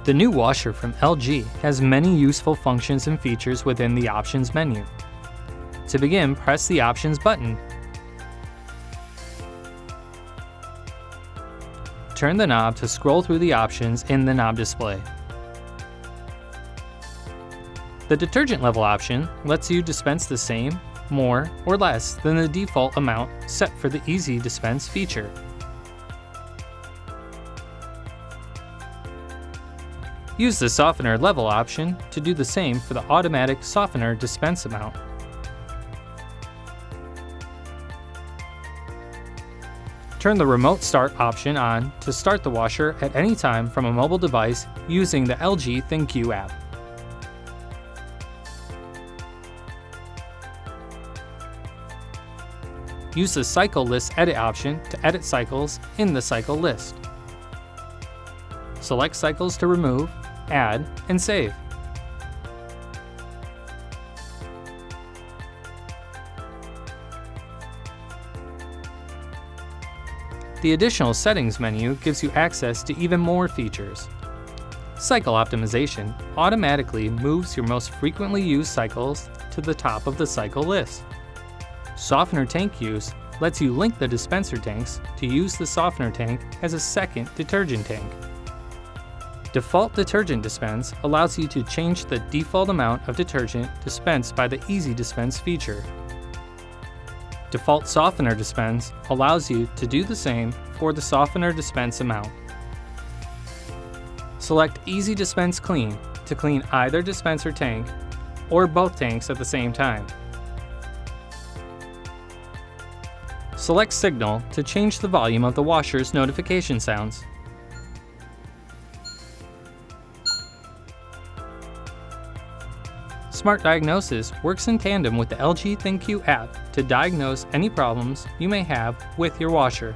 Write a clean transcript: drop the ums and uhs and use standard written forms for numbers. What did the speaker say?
The new washer from LG has many useful functions and features within the Options menu. To begin, press the Options button. Turn the knob to scroll through the options in the knob display. The detergent level option lets you dispense the same, more, or less than the default amount set for the ezDispense feature. Use the softener level option to do the same for the automatic softener dispense amount. Turn the remote start option on to start the washer at any time from a mobile device using the LG ThinQ app. Use the cycle list edit option to edit cycles in the cycle list. Select cycles to remove, add, and save. The additional settings menu gives you access to even more features. Cycle optimization automatically moves your most frequently used cycles to the top of the cycle list. Softener tank use lets you link the dispenser tanks to use the softener tank as a second detergent tank. Default detergent dispense allows you to change the default amount of detergent dispensed by the ezDispense feature. Default softener dispense allows you to do the same for the softener dispense amount. Select ezDispense Clean to clean either dispenser tank or both tanks at the same time. Select Signal to change the volume of the washer's notification sounds. Smart Diagnosis works in tandem with the LG ThinQ app to diagnose any problems you may have with your washer.